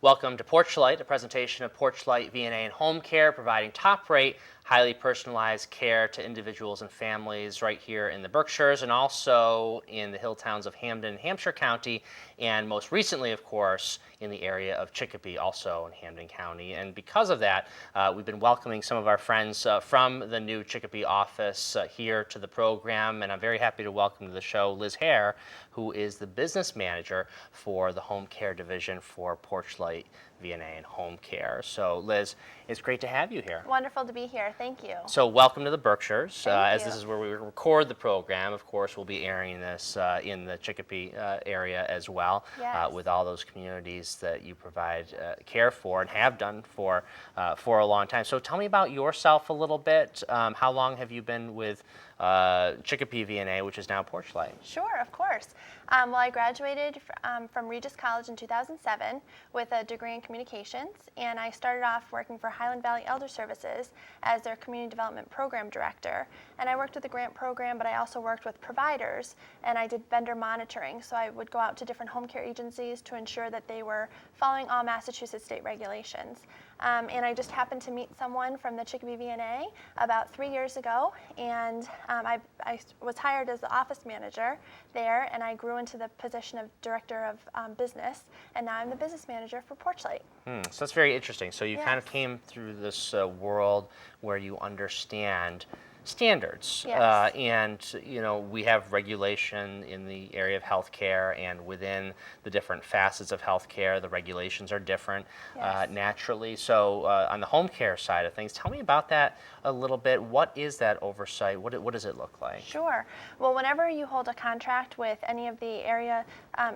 Welcome to Porchlight, a presentation of Porchlight VNA and Home Care, providing top-rate, highly personalized care to individuals and families right here in the Berkshires and also in the hill towns of Hampden and Hampshire County, and most recently, of course, in the area of Chicopee, also in Hampden County. And because of that, we've been welcoming some of our friends from the new Chicopee office here to the program, and I'm very happy to welcome to the show Liz Haire, who is the business manager for the home care division for Porchlight VNA and Home Care. So Liz, it's great to have you here. Wonderful to be here. Thank you. So welcome to the Berkshires. Thank as you. this is where we record the program, of course, we'll be airing this in the Chicopee area as well, Yes. with all those communities that you provide care for and have done for a long time. So tell me about yourself a little bit. How long have you been with Chicopee VNA, which is now Porchlight? Sure, of course. Well, I graduated from Regis College in 2007 with a degree in communications, and I started off working for Highland Valley Elder Services as their community development program director. And I worked with the grant program, but I also worked with providers, and I did vendor monitoring. So I would go out to different home care agencies to ensure that they were following all Massachusetts state regulations. And I just happened to meet someone from the Chicopee VNA about 3 years ago, and I was hired as the office manager there, and I grew into the position of director of business, and now I'm the business manager for Porchlight. So that's very interesting. So you kind of Yes. came through this world where you understand standards, Yes. and we have regulation in the area of healthcare, and within the different facets of healthcare, the regulations are different Yes. naturally. So on the home care side of things, tell me about that a little bit. What is that oversight? What does it look like? Sure. Well, whenever you hold a contract with any of the area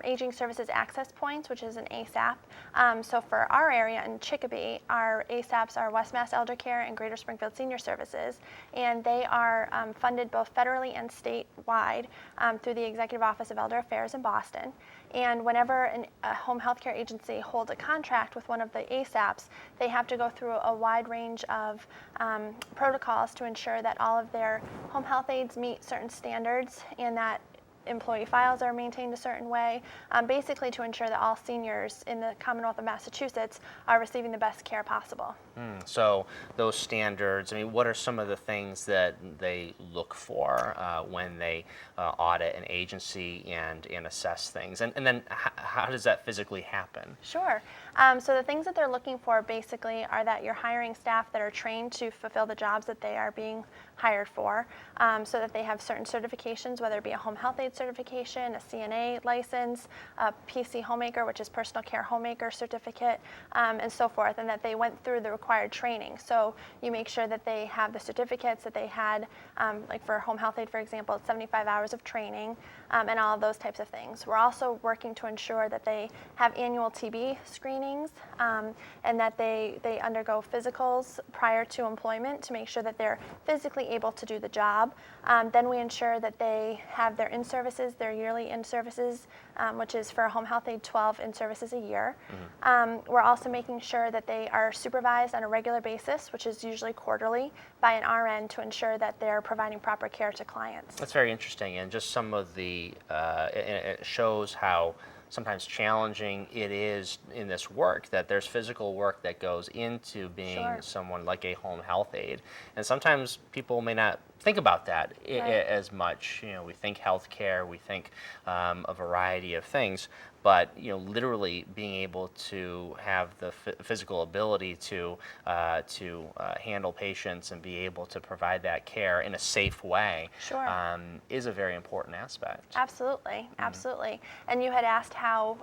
Aging Services Access Points, which is an ASAP, so for our area in Chicopee, our ASAPs are West Mass Elder Care and Greater Springfield Senior Services, and they are funded both federally and statewide through the Executive Office of Elder Affairs in Boston. And whenever a home health care agency holds a contract with one of the ASAPs, they have to go through a wide range of protocols to ensure that all of their home health aides meet certain standards and that employee files are maintained a certain way, basically to ensure that all seniors in the Commonwealth of Massachusetts are receiving the best care possible. So those standards, I mean, what are some of the things that they look for when they audit an agency and assess things? And then how does that physically happen? Sure. So the things that they're looking for basically are that you're hiring staff that are trained to fulfill the jobs that they are being hired for, so that they have certain certifications, whether it be a home health aide certification, a CNA license, a PC homemaker, which is personal care homemaker certificate, and so forth, and that they went through the required training. So you make sure that they have the certificates that they had, like for home health aide, for example, it's 75 hours of training, and all of those types of things. We're also working to ensure that they have annual TB screenings, and that they undergo physicals prior to employment to make sure that they're physically able to do the job. Then we ensure that they have their in-services, their yearly in-services, which is for a home health aide 12 in-services a year. We're also making sure that they are supervised on a regular basis, which is usually quarterly, by an RN to ensure that they're providing proper care to clients. That's very interesting, and just some of the, it shows how sometimes challenging it is in this work, that there's physical work that goes into being Sure. someone like a home health aide. And sometimes people may not think about that Right. as much. We think healthcare, we think a variety of things, but literally being able to have the physical ability to handle patients and be able to provide that care in a safe way Sure. is a very important aspect. Absolutely, absolutely. And you had asked how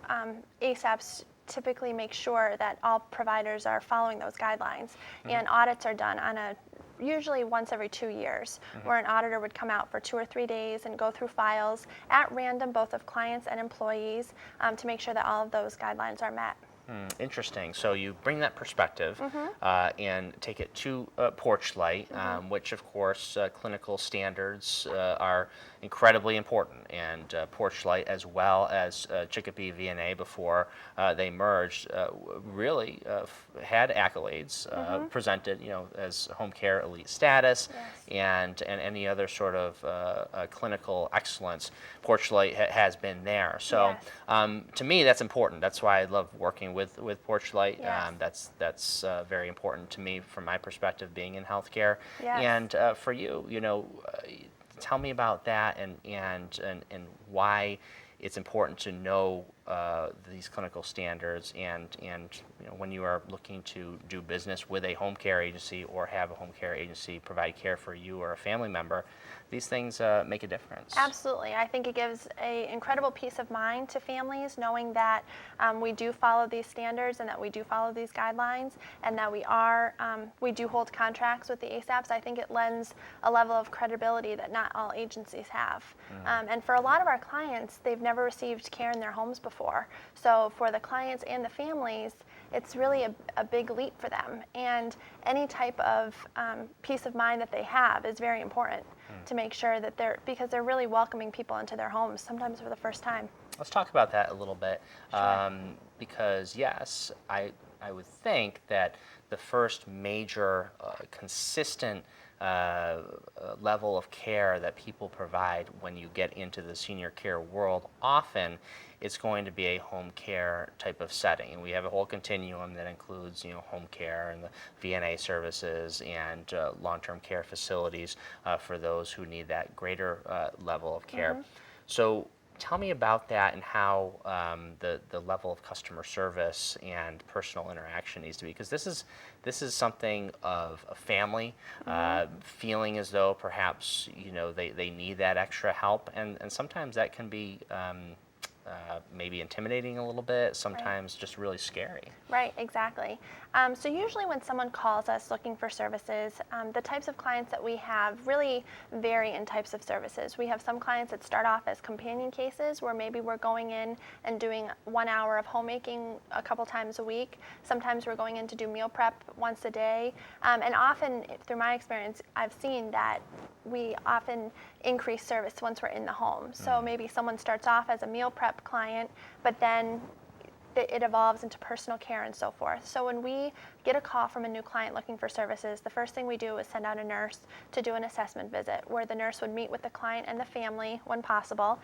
ASAPs typically make sure that all providers are following those guidelines. And audits are done on usually once every 2 years, where an auditor would come out for 2 or 3 days and go through files at random, both of clients and employees, to make sure that all of those guidelines are met. Interesting. So you bring that perspective and take it to Porchlight, which of course clinical standards are incredibly important, and Porchlight as well as Chicopee VNA before they merged really had accolades presented, as home care elite status. Yes. and any other sort of clinical excellence. Porchlight has been there. So Yes. to me, that's important. That's why I love working with Porchlight. Yes. That's very important to me from my perspective, being in healthcare. Yes. And for you, tell me about that and why it's important to know these clinical standards and when you are looking to do business with a home care agency or have a home care agency provide care for you or a family member, these things make a difference. Absolutely. I think it gives an incredible peace of mind to families knowing that we do follow these standards and that we do follow these guidelines and that we do hold contracts with the ASAPs. I think it lends a level of credibility that not all agencies have. And for a lot of our clients, they've never received care in their homes before. So for the clients and the families, it's really a big leap for them. And any type of peace of mind that they have is very important to make sure that because they're really welcoming people into their homes, sometimes for the first time. Let's talk about that a little bit. Sure. Because yes, I would think that the first major consistent level of care that people provide when you get into the senior care world, often it's going to be a home care type of setting. And we have a whole continuum that includes, home care and the VNA services and long-term care facilities for those who need that greater level of care. So tell me about that and how the level of customer service and personal interaction needs to be, because this is something of a family feeling as though perhaps they need that extra help, and sometimes that can be maybe intimidating a little bit, sometimes just really scary. Right, exactly. So usually when someone calls us looking for services, the types of clients that we have really vary in types of services. We have some clients that start off as companion cases where maybe we're going in and doing 1 hour of homemaking a couple times a week. Sometimes we're going in to do meal prep once a day. And often, through my experience, I've seen that we often increase service once we're in the home. So maybe someone starts off as a meal prep client, but then it evolves into personal care and so forth. So when we get a call from a new client looking for services, the first thing we do is send out a nurse to do an assessment visit where the nurse would meet with the client and the family when possible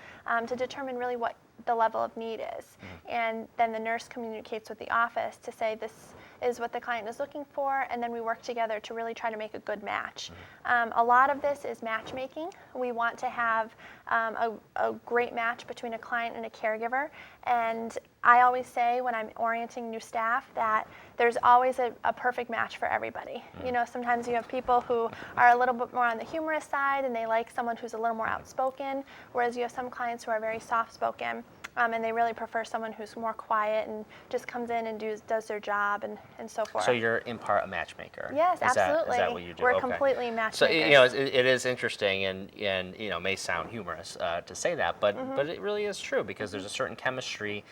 to determine really what the level of need is. And then the nurse communicates with the office to say this is what the client is looking for, and then we work together to really try to make a good match. A lot of this is matchmaking. We want to have a great match between a client and a caregiver, and I always say when I'm orienting new staff that there's always a perfect match for everybody. Sometimes you have people who are a little bit more on the humorous side and they like someone who's a little more outspoken, whereas you have some clients who are very soft-spoken. And they really prefer someone who's more quiet and just comes in and does their job and so forth. So you're in part a matchmaker. Yes, absolutely. Is that what you do? We're Okay. completely So matchmakers. it is interesting and may sound humorous to say that, but it really is true because there's a certain chemistry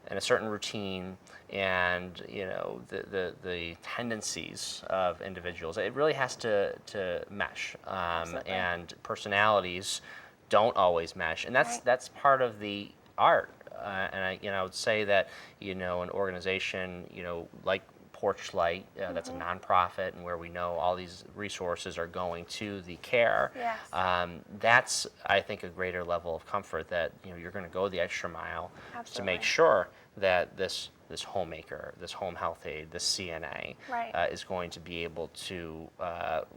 and a certain routine and the tendencies of individuals. It really has to mesh, and personalities don't always mesh, and that's part of the art. And I would say that an organization like Porchlight, that's a nonprofit, and where we know all these resources are going to the care. Yes. That's, I think, a greater level of comfort that you're going to go the extra mile to Absolutely. make sure that this homemaker, this home health aide, this CNA Right. is going to be able to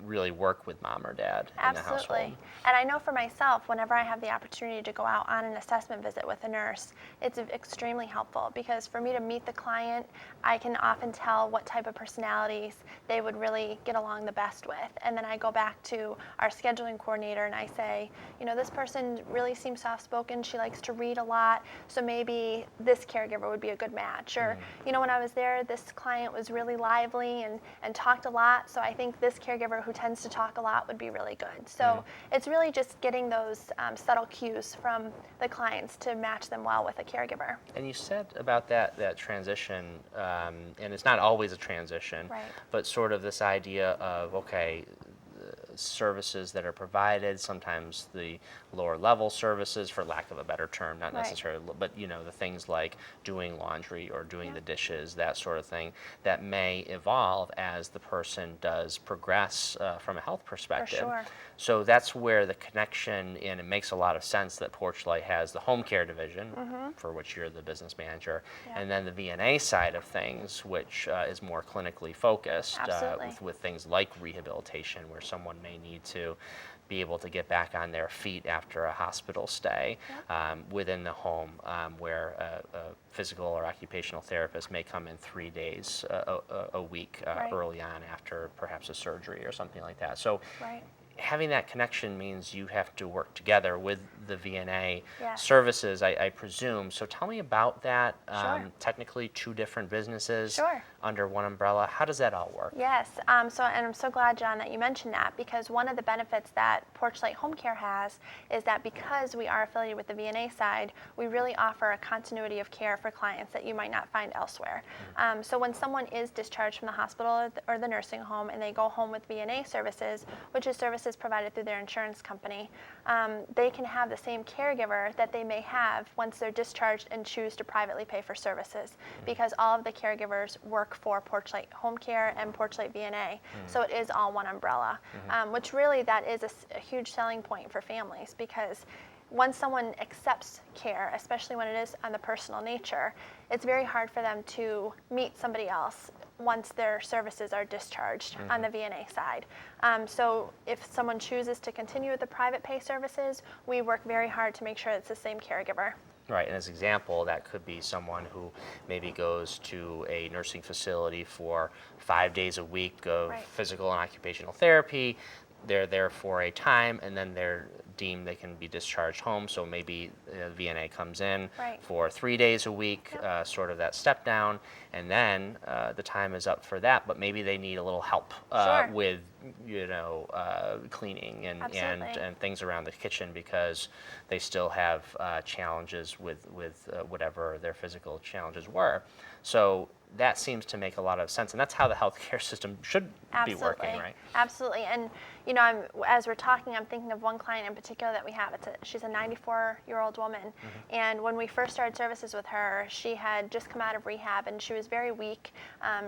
really work with mom or dad in the household. Absolutely. And I know for myself, whenever I have the opportunity to go out on an assessment visit with a nurse, it's extremely helpful because for me to meet the client, I can often tell what type of personalities they would really get along the best with. And then I go back to our scheduling coordinator and I say, this person really seems soft-spoken. She likes to read a lot, so maybe this caregiver would be a good match. Or, when I was there, this client was really lively and talked a lot, so I think this caregiver who tends to talk a lot would be really good. So it's really just getting those subtle cues from the clients to match them well with a caregiver. And you said about that transition, and it's not always a transition, Right. but sort of this idea of, okay, services that are provided, sometimes the lower level services, for lack of a better term, not Right. necessarily, but the things like doing laundry or doing the dishes, that sort of thing, that may evolve as the person does progress from a health perspective. sure. So that's where the connection, and it makes a lot of sense that Porchlight has the home care division, for which you're the business manager, Yeah. and then the VNA side of things, which is more clinically focused Absolutely. with things like rehabilitation, where someone may need to be able to get back on their feet after a hospital stay within the home, where a physical or occupational therapist may come in 3 days a week Right. early on after perhaps a surgery or something like that. So Right. having that connection means you have to work together with the VNA Yes. services, I presume. So tell me about that. Sure. Technically, two different businesses Sure. under one umbrella. How does that all work? Yes, and I'm so glad, John, that you mentioned that, because one of the benefits that Porchlight Home Care has is that because we are affiliated with the VNA side, we really offer a continuity of care for clients that you might not find elsewhere. So when someone is discharged from the hospital or the nursing home and they go home with VNA services, which is services provided through their insurance company, they can have the same caregiver that they may have once they're discharged and choose to privately pay for services, because all of the caregivers work for Porchlight Home Care and Porchlight VNA. So it is all one umbrella, which really that is a huge selling point for families, because once someone accepts care, especially when it is on the personal nature, it's very hard for them to meet somebody else once their services are discharged on the VNA side. So if someone chooses to continue with the private pay services, we work very hard to make sure it's the same caregiver. Right, and as an example, that could be someone who maybe goes to a nursing facility for 5 days a week of Right. physical and occupational therapy. They're there for a time, and then they're deemed they can be discharged home. So maybe VNA comes in Right. for 3 days a week, Yep. sort of that step down, and then the time is up for that. But maybe they need a little help Sure. with cleaning Absolutely. and things around the kitchen, because they still have challenges with whatever their physical challenges were. So that seems to make a lot of sense, and that's how the healthcare system should be working, right? Absolutely. And as we're talking, I'm thinking of one client in particular that we have. She's a 94-year-old woman, and when we first started services with her, she had just come out of rehab, and she was very weak.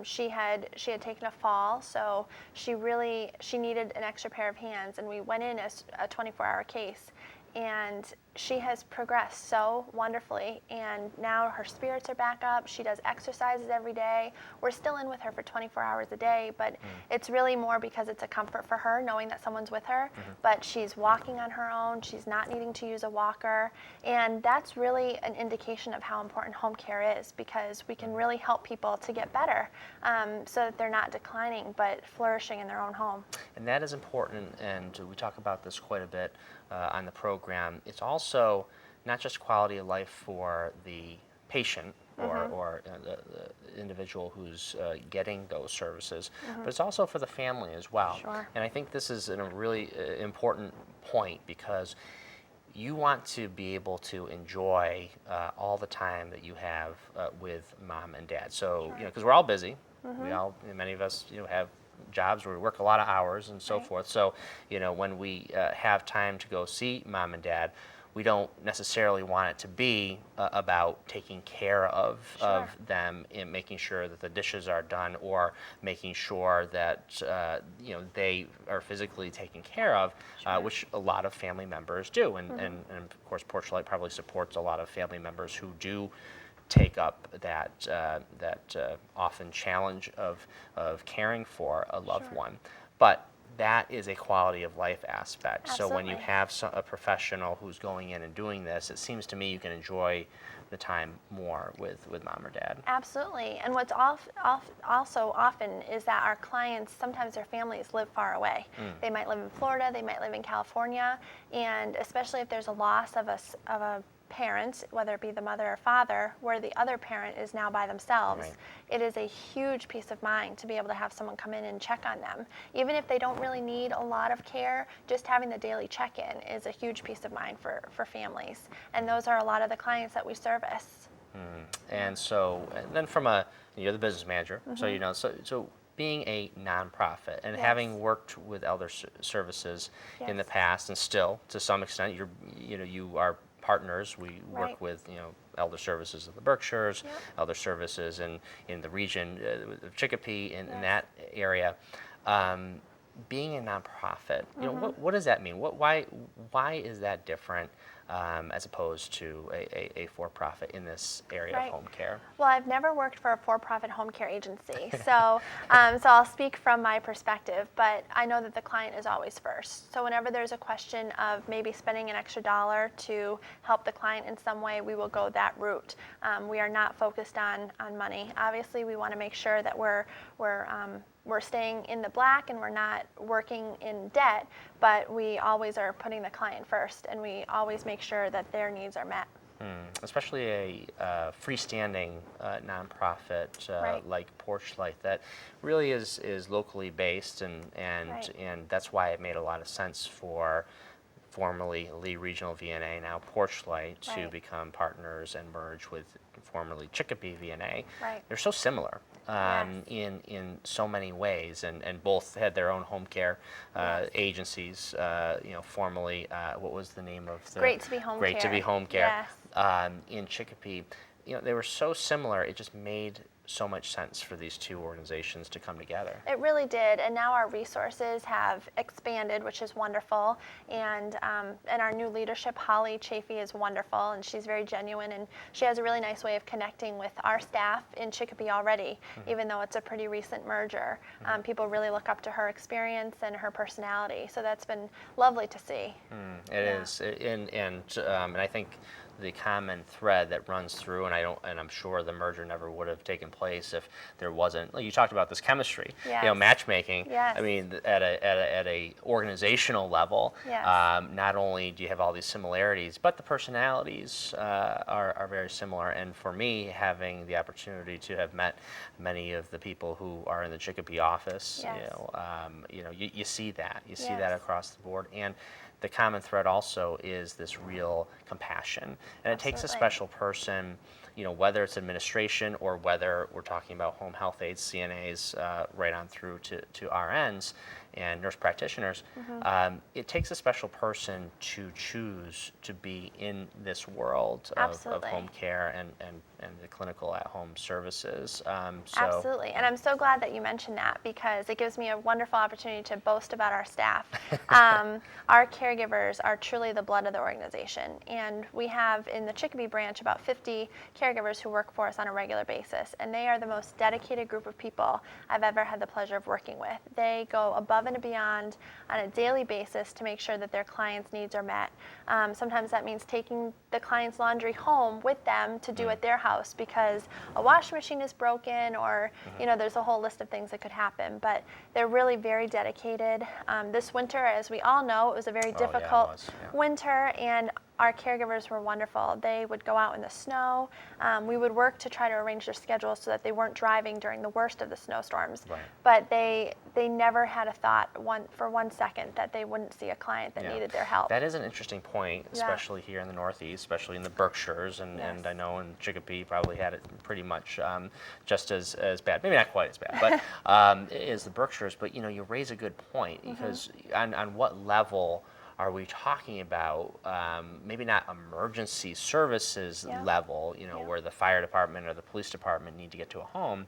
She had taken a fall, so she needed an extra pair of hands, and we went in as a 24-hour case. And she has progressed so wonderfully, and now her spirits are back up. She does exercises every day. We're still in with her for 24 hours a day, but it's really more because it's a comfort for her knowing that someone's with her. But she's walking on her own. She's not needing to use a walker, and that's really an indication of how important home care is, because we can really help people to get better, so that they're not declining but flourishing in their own home. And that is important, and we talk about this quite a bit on the program. It's also not just quality of life for the patient or the individual who's getting those services, but it's also for the family as well. Sure. And I think this is a really important point, because you want to be able to enjoy all the time that you have with mom and dad. So, because we're all busy, many of us, have jobs where we work a lot of hours and so Right. forth. So, when we have time to go see mom and dad, we don't necessarily want it to be about taking care of them, and making sure that the dishes are done, or making sure that they are physically taken care of, which a lot of family members do, and of course Porchlight probably supports a lot of family members who do take up that often challenge of caring for a loved Sure. one. But that is a quality of life aspect. So when you Absolutely. have a professional who's going in and doing this, it seems to me you can enjoy the time more with mom or dad. Absolutely. And what's also often is that our clients, sometimes their families live far away. They might live in Florida, they might live in California, and especially if there's a loss of a parent, whether it be the mother or father, where the other parent is now by themselves, Right. it is a huge peace of mind to be able to have someone come in and check on them. Even if they don't really need a lot of care, just having the daily check-in is a huge peace of mind for families. And those are a lot of the clients that we service. And then you're the business manager, so being a nonprofit and Yes. having worked with elder services in the Yes. past, and still to some extent, you are partners. We Right. work with elder services of the Berkshires, Yep. elder services in the region of Chicopee in Yes. that area. Um, Being a nonprofit, Mm-hmm. what does that mean? Why is that different as opposed to a for-profit in this area of Right. home care? Well, I've never worked for a for-profit home care agency, so so I'll speak from my perspective. But I know that the client is always first. So whenever there's a question of maybe spending an extra dollar to help the client in some way, we will go that route. We are not focused on money. Obviously, we want to make sure that we're staying in the black and we're not working in debt, but we always are putting the client first, and we always make sure that their needs are met. Especially a freestanding nonprofit Right. like Porchlight that really is locally based, Right. and that's why it made a lot of sense for formerly Lee Regional VNA, now Porchlight, to Right. become partners and merge with formerly Chicopee VNA. Right. They're so similar Yes. in so many ways, and both had their own home care Yes. agencies. Formerly, what was the name of the Great to be home Great to care. be home care Yes. in Chicopee. They were so similar. It just made so much sense for these two organizations to come together. It really did, and now our resources have expanded, which is wonderful. And our new leadership, Holly Chafee, is wonderful, and she's very genuine, and she has a really nice way of connecting with our staff in Chicopee already, even though it's a pretty recent merger. People really look up to her experience and her personality, so that's been lovely to see. It Yeah. is, and I think the common thread that runs through, and I'm sure the merger never would have taken place if there wasn't. Like you talked about this chemistry, Yes. matchmaking. Yes. I mean, at a organizational level, Yes. not only do you have all these similarities, but the personalities are very similar. And for me, having the opportunity to have met many of the people who are in the Chicopee office, Yes. you see that. You see that Yes. across the board. And the common thread also is this real compassion. And it takes a Absolutely. special person, whether it's administration or whether we're talking about home health aides, CNAs, right on through to RNs and nurse practitioners. It takes a special person to choose to be in this world of Absolutely. home care and the clinical at-home services. Absolutely, and I'm so glad that you mentioned that because it gives me a wonderful opportunity to boast about our staff. Our caregivers are truly the blood of the organization, and we have in the Chicopee branch about 50 caregivers who work for us on a regular basis, and they are the most dedicated group of people I've ever had the pleasure of working with. They go above and beyond on a daily basis to make sure that their clients' needs are met. Sometimes that means taking the client's laundry home with them to do at their house because a washing machine is broken or there's a whole list of things that could happen, but they're really very dedicated. This winter, as we all know, it was a very difficult winter, and our caregivers were wonderful. They would go out in the snow. We would work to try to arrange their schedules so that they weren't driving during the worst of the snowstorms. Right. But they never had a thought for 1 second that they wouldn't see a client that needed their help. That is an interesting point, especially here in the Northeast, especially in the Berkshires, and I know in Chicopee probably had it pretty much just as bad. Maybe not quite as bad, but as the Berkshires. But you raise a good point because on what level are we talking about? Maybe not emergency services level, where the fire department or the police department need to get to a home,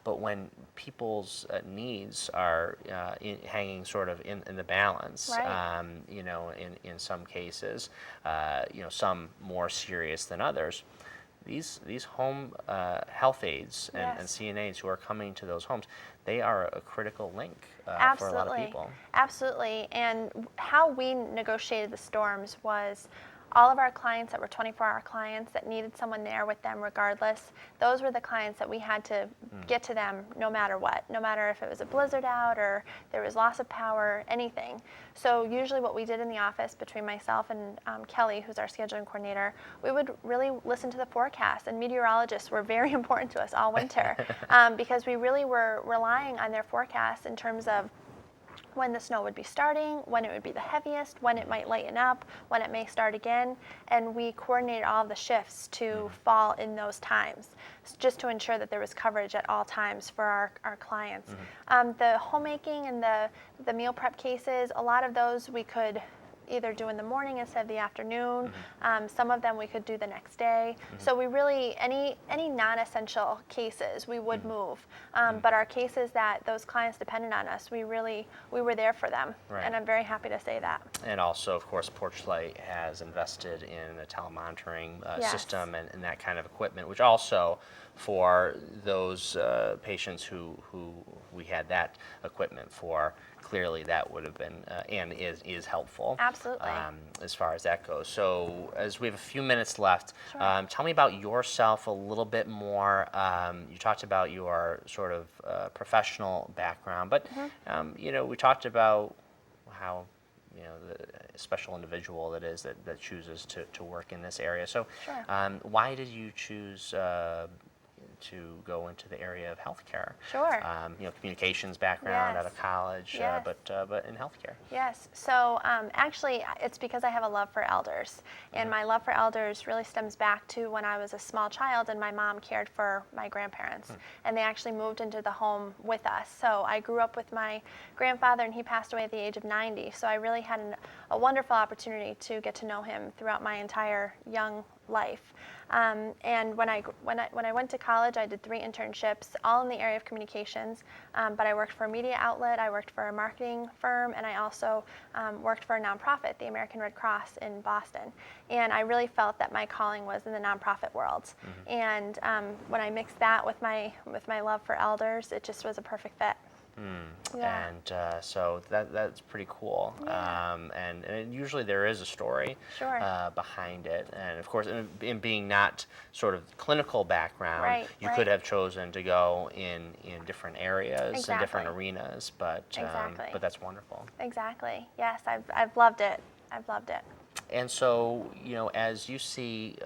but when people's needs are hanging sort of in the balance, in some cases, some more serious than others. These home health aides and CNAs who are coming to those homes, they are a critical link for a lot of people. Absolutely. And how we negotiated the storms was all of our clients that were 24-hour clients that needed someone there with them regardless, those were the clients that we had to get to them no matter what, no matter if it was a blizzard out or there was loss of power, anything. So usually what we did in the office between myself and Kelly, who's our scheduling coordinator, we would really listen to the forecast, and meteorologists were very important to us all winter because we really were relying on their forecasts in terms of when the snow would be starting, when it would be the heaviest, when it might lighten up, when it may start again, and we coordinated all of the shifts to fall in those times, just to ensure that there was coverage at all times for our clients. The homemaking and the meal prep cases, a lot of those we could either do in the morning instead of the afternoon. Some of them we could do the next day. So we really, any non-essential cases we would move. But our cases that those clients depended on us, we were there for them. Right. And I'm very happy to say that. And also, of course, Porchlight has invested in a telemonitoring Yes. system and that kind of equipment, which also for those patients who we had that equipment for, clearly that would have been and is helpful. Absolutely. As far as that goes. So as we have a few minutes left, Sure. tell me about yourself a little bit more. You talked about your sort of professional background, but we talked about how the special individual that is that chooses to work in this area. So Sure. why did you choose to go into the area of healthcare? Sure. Communications background out Yes. of college, Yes. but in healthcare. Yes. So actually, it's because I have a love for elders. And my love for elders really stems back to when I was a small child and my mom cared for my grandparents. And they actually moved into the home with us. So I grew up with my grandfather, and he passed away at the age of 90. So I really had a wonderful opportunity to get to know him throughout my entire young life. And when I went to college, I did 3 internships, all in the area of communications. But I worked for a media outlet, I worked for a marketing firm, and I also worked for a nonprofit, the American Red Cross in Boston. And I really felt that my calling was in the nonprofit world. And when I mixed that with my love for elders, it just was a perfect fit. Yeah. And so that's pretty cool. Yeah. And usually there is a story Sure. behind it. And of course, in being not sort of clinical background, Right, you right. could have chosen to go in different areas and different Exactly. arenas. But Exactly. but that's wonderful. Exactly. Yes, I've loved it. I've loved it. And so, as you see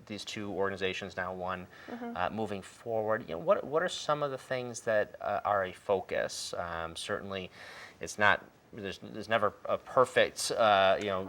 these two organizations now, one moving forward, what are some of the things that are a focus? Certainly, it's not. There's never a perfect,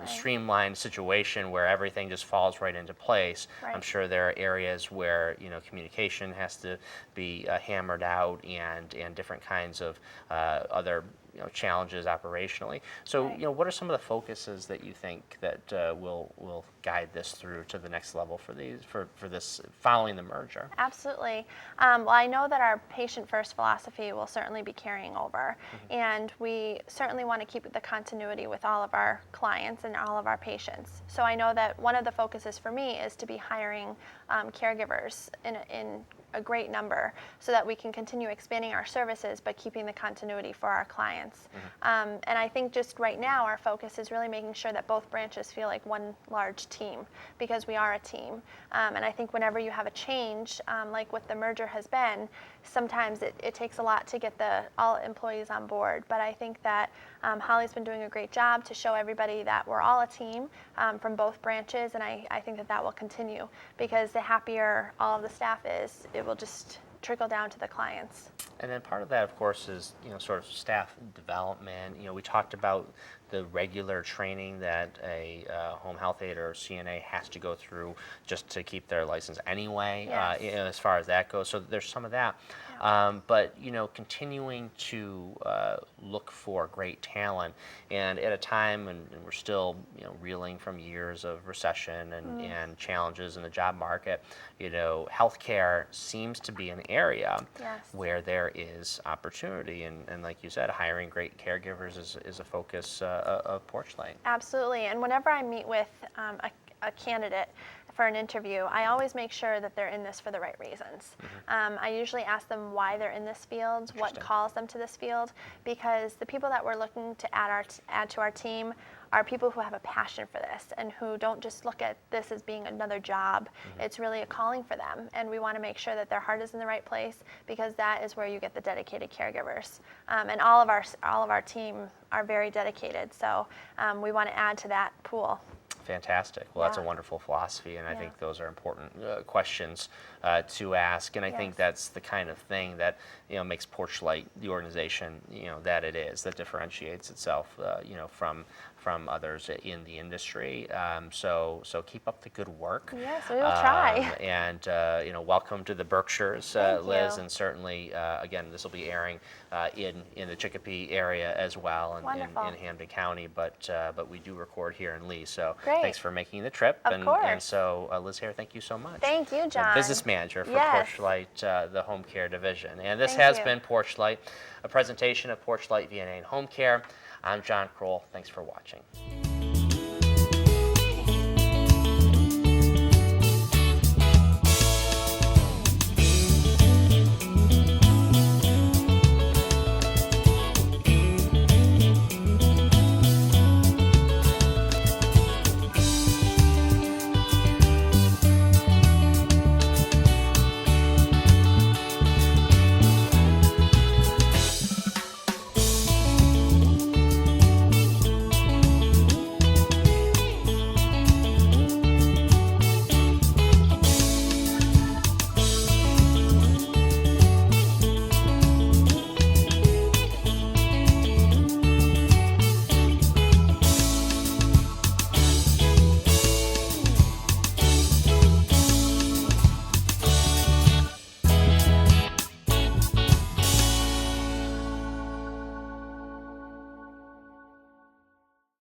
streamlined situation where everything just falls right into place. Right. I'm sure there are areas where communication has to be hammered out, and different kinds of other challenges operationally. So, Right. what are some of the focuses that you think that will guide this through to the next level for this following the merger? Absolutely. Well, I know that our patient-first philosophy will certainly be carrying over, and we certainly want to keep the continuity with all of our clients and all of our patients. So I know that one of the focuses for me is to be hiring caregivers in a great number so that we can continue expanding our services but keeping the continuity for our clients. And I think just right now our focus is really making sure that both branches feel like one large team, because we are a team. And I think whenever you have a change, like what the merger has been, sometimes it takes a lot to get all employees on board. But I think that Holly's been doing a great job to show everybody that we're all a team from both branches, and I think that will continue, because the happier all of the staff is, it will just trickle down to the clients. And then part of that, of course, is sort of staff development. We talked about the regular training that a home health aide or CNA has to go through just to keep their license anyway. Yes. As far as that goes, so there's some of that. Yeah. But continuing to look for great talent, and at a time, and we're still reeling from years of recession and challenges in the job market. Healthcare seems to be an area Yes. where there is opportunity, and like you said, hiring great caregivers is a focus of Porchlight. Absolutely. And whenever I meet with a candidate for an interview, I always make sure that they're in this for the right reasons. I usually ask them why they're in this field, what Interesting. calls them to this field, because the people that we're looking to add to our team are people who have a passion for this and who don't just look at this as being another job. It's really a calling for them, and we want to make sure that their heart is in the right place, because that is where you get the dedicated caregivers. And all of our team are very dedicated, so we want to add to that pool. Fantastic. Well, that's a Yeah. wonderful philosophy, and I Yeah. think those are important questions to ask. And I think Yes. that's the kind of thing that makes Porchlight the organization that it is, that differentiates itself from others in the industry. So keep up the good work. Yes, we will try. And welcome to the Berkshires, Thank Liz, you. and certainly again this will be airing in the Chicopee area as well, and Wonderful. in Hampden County, but we do record here in Lee. So Great. thanks for making the trip. Of And course. so Liz Haire, thank you so much. Thank you, The John. business manager for Yes. Porchlight, the home care division. And this Thank has you. been Porchlight, a presentation of Porchlight VNA and Home Care. I'm John Kroll. Thanks for watching.